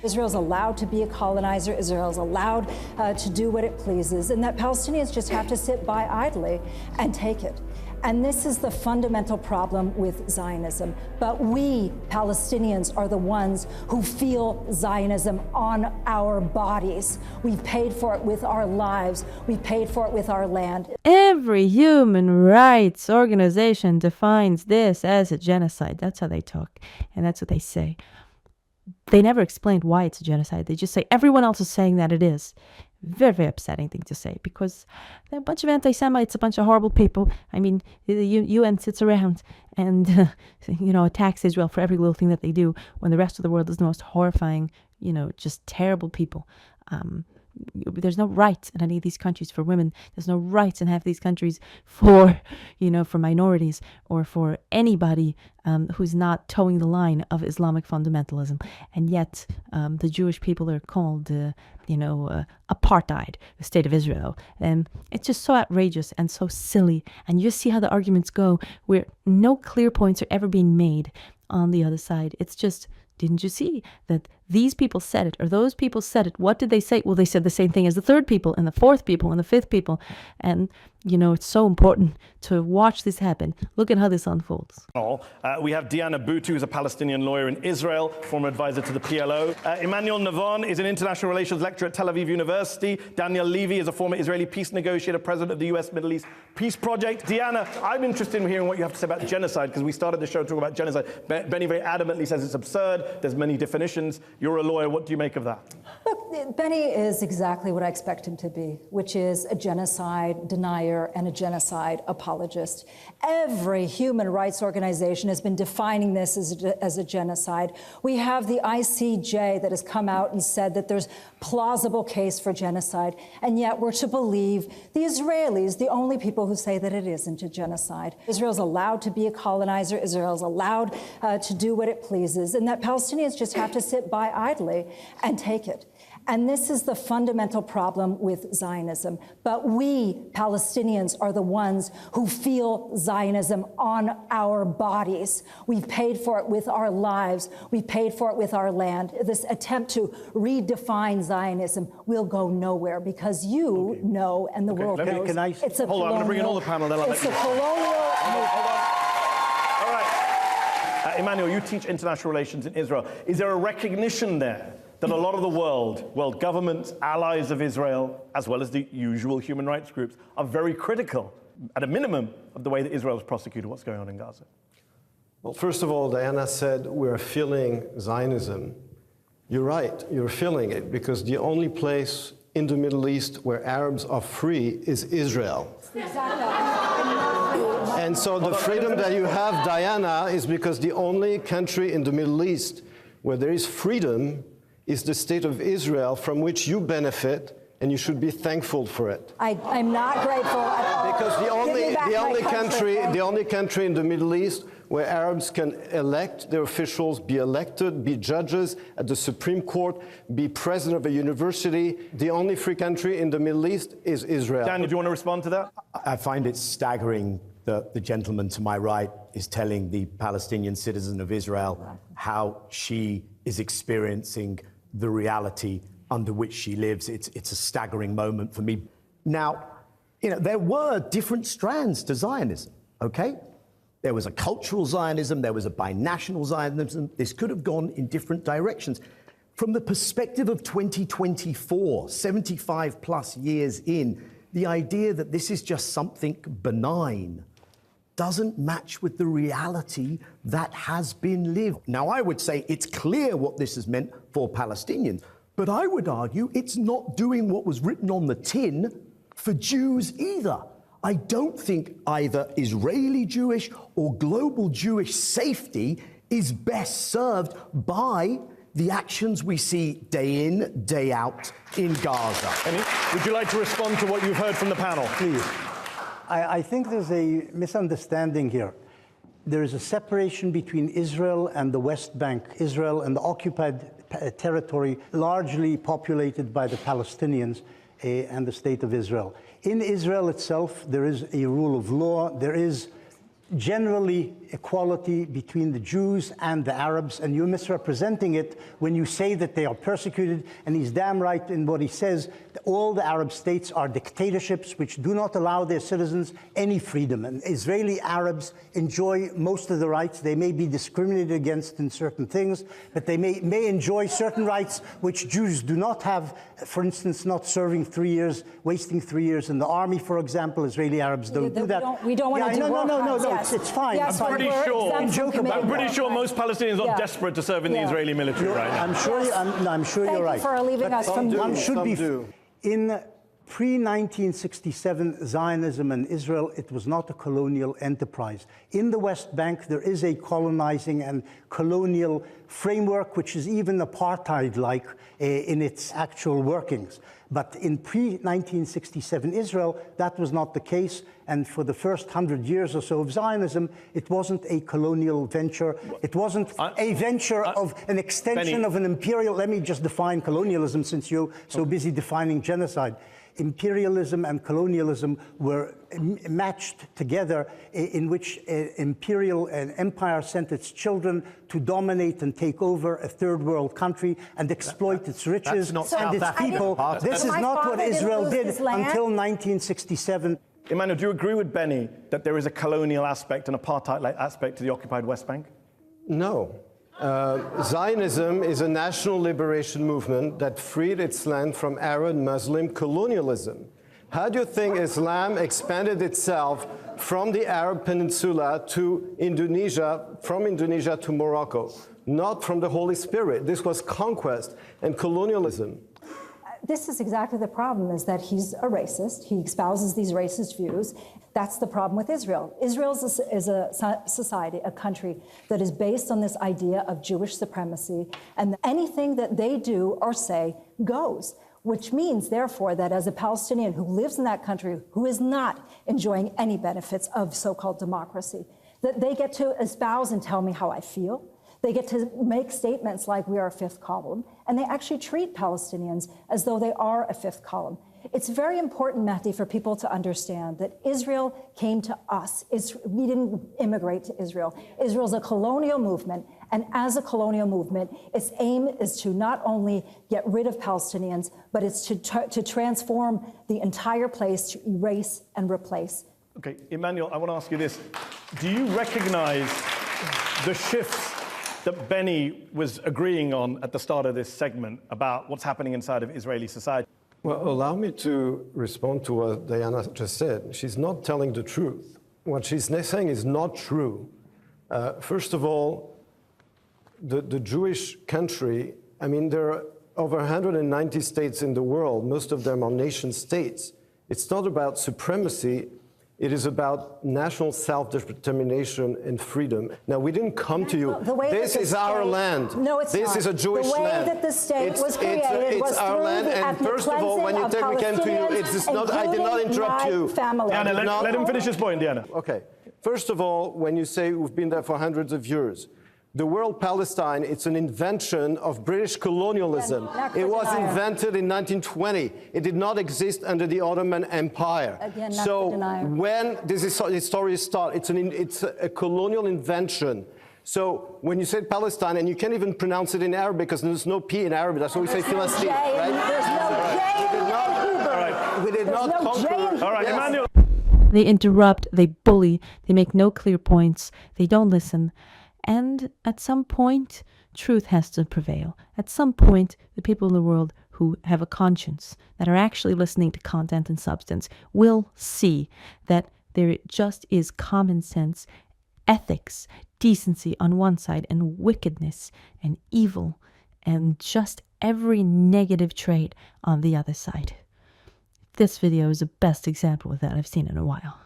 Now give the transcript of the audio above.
Israel's allowed to be a colonizer. Israel's allowed to do what it pleases, and that Palestinians just have to sit by idly and take it. And this is the fundamental problem with Zionism. But we, Palestinians, are the ones who feel Zionism on our bodies. We've paid for it with our lives. We've paid for it with our land. Every human rights organization defines this as a genocide. That's how they talk, and that's what they say. They never explained why it's a genocide. They just say everyone else is saying that it is. Very, very upsetting thing to say, because they're a bunch of anti-Semites, a bunch of horrible people. I mean, the UN sits around and, attacks Israel for every little thing that they do, when the rest of the world is the most horrifying, just terrible people. There's no rights in any of these countries for women. There's no rights in half of these countries for, for minorities or for anybody who's not towing the line of Islamic fundamentalism. And yet the Jewish people are called, apartheid, the state of Israel. And it's just so outrageous and so silly. And you see how the arguments go, where no clear points are ever being made on the other side. It's just, didn't you see that these people said it, or those people said it? What did they say? Well, they said the same thing as the third people and the fourth people and the fifth people. And, it's so important to watch this happen. Look at how this unfolds. We have Diana Boutou, who's a Palestinian lawyer in Israel, former advisor to the PLO. Emmanuel Navon is an international relations lecturer at Tel Aviv University. Daniel Levy is a former Israeli peace negotiator, president of the US Middle East Peace Project. Diana, I'm interested in hearing what you have to say about genocide, because we started the show talking about genocide. Benny very adamantly says it's absurd. There's many definitions. You're a lawyer. What do you make of that? Look, Benny is exactly what I expect him to be, which is a genocide denier and a genocide apologist. Every human rights organization has been defining this as a genocide. We have the ICJ that has come out and said that there's plausible case for genocide, and yet we're to believe the Israelis, the only people who say that it isn't a genocide. Israel's allowed to be a colonizer. Israel's allowed to do what it pleases, and that Palestinians just have to sit by idly and take it. And this is the fundamental problem with Zionism. But we, Palestinians, are the ones who feel Zionism on our bodies. We've paid for it with our lives. We've paid for it with our land. This attempt to redefine Zionism will go nowhere, because you know, and the world knows, it's a colonial... Hold on, I'm going to bring in all the panel. It's a colonial... All right. Emmanuel, you teach international relations in Israel. Is there a recognition there that a lot of the world governments, allies of Israel, as well as the usual human rights groups, are very critical, at a minimum, of the way that Israel has prosecuted what's going on in Gaza? Well, first of all, Diana said we're feeling Zionism. You're right, you're feeling it, because the only place in the Middle East where Arabs are free is Israel. And so the freedom that you have, Diana, is because the only country in the Middle East where there is freedom is the state of Israel, from which you benefit, and you should be thankful for it. I'm not grateful at all. Because the only country in the Middle East where Arabs can elect their officials, be elected, be judges at the Supreme Court, be president of a university, the only free country in the Middle East is Israel. Dan, do you want to respond to that? I find it staggering that the gentleman to my right is telling the Palestinian citizen of Israel how she is experiencing the reality under which she lives. It's a staggering moment for me. Now, there were different strands to Zionism, okay? There was a cultural Zionism, there was a binational Zionism. This could have gone in different directions. From the perspective of 2024, 75 plus years in, the idea that this is just something benign doesn't match with the reality that has been lived. Now, I would say it's clear what this has meant for Palestinians, but I would argue it's not doing what was written on the tin for Jews either. I don't think either Israeli Jewish or global Jewish safety is best served by the actions we see day in, day out in Gaza. Penny, would you like to respond to what you've heard from the panel? Please. I think there's a misunderstanding here. There is a separation between Israel and the West Bank, Israel and the occupied territory, largely populated by the Palestinians and the State of Israel. In Israel itself, there is a rule of law. There is generally equality between the Jews and the Arabs, and you're misrepresenting it when you say that they are persecuted, and he's damn right in what he says. All the Arab states are dictatorships which do not allow their citizens any freedom, and Israeli Arabs enjoy most of the rights. They may be discriminated against in certain things, but they may enjoy certain rights which Jews do not have. For instance, not serving 3 years, wasting 3 years in the army, for example. Israeli Arabs don't do that. We don't want to do no, war crimes, no, yes. it's fine. Yes, I'm pretty sure. I'm pretty sure most Palestinians are Yeah. desperate to serve in the Israeli military right now. I'm sure, I'm sure Thank you're right. you for relieving us from One should some be do. in pre-1967 Zionism in Israel. It was not a colonial enterprise. In the West Bank, there is a colonizing and colonial framework, which is even apartheid-like in its actual workings. But in pre-1967 Israel, that was not the case. And for the first 100 years or so of Zionism, it wasn't a colonial venture. It wasn't a venture of an extension Benny. of an imperial. Let me just define colonialism, since you're so busy defining genocide. Imperialism and colonialism were matched together, in which an empire sent its children to dominate and take over a third world country and exploit its riches not and South its Africa. people. This is My not what father didn't Israel lose did his land. until 1967. Emmanuel, do you agree with Benny that there is a colonial aspect and apartheid-like aspect to the occupied West Bank? No. Zionism is a national liberation movement that freed its land from Arab Muslim colonialism. How do you think Islam expanded itself from the Arab Peninsula to Indonesia, from Indonesia to Morocco? Not from the Holy Spirit. This was conquest and colonialism. This is exactly the problem, is that he's a racist. He espouses these racist views. That's the problem with Israel. Israel is a society, a country that is based on this idea of Jewish supremacy, and anything that they do or say goes, which means, therefore, that as a Palestinian who lives in that country, who is not enjoying any benefits of so-called democracy, that they get to espouse and tell me how I feel. They get to make statements like we are a fifth column, and they actually treat Palestinians as though they are a fifth column. It's very important, Mehdi, for people to understand that Israel came to us. We didn't immigrate to Israel. Israel's a colonial movement, and as a colonial movement, its aim is to not only get rid of Palestinians, but it's to transform the entire place, to erase and replace. Okay, Emmanuel, I want to ask you this. Do you recognize the shifts that Benny was agreeing on at the start of this segment about what's happening inside of Israeli society? Well, allow me to respond to what Diana just said. She's not telling the truth. What she's saying is not true. First of all, the Jewish country, I mean, there are over 190 states in the world. Most of them are nation states. It's not about supremacy. It is about national self-determination and freedom. Now, we didn't come to you. This is our land. No, it's not. This is a Jewish land. The way that the state was created was our through land. the And ethnic first of all, when you cleansing take, we came to you, Palestinians, it's not. I did not including interrupt my you. family. Diana, let him finish his point, Diana. Okay. First of all, when you say we've been there for hundreds of years, the word Palestine, it's an invention of British colonialism. It was invented in 1920. It did not exist under the Ottoman Empire. Again, not so the denier. when this story starts, it's a colonial invention. So when you say Palestine, and you can't even pronounce it in Arabic because there's no P in Arabic, that's why we say Philistine, right? There's no J in Hebrew. We did not conquer. All right, Emmanuel. They interrupt, they bully, they make no clear points, they don't listen. And at some point, truth has to prevail. At some point, the people in the world who have a conscience, that are actually listening to content and substance, will see that there just is common sense, ethics, decency on one side, and wickedness and evil and just every negative trait on the other side. This video is the best example of that I've seen in a while.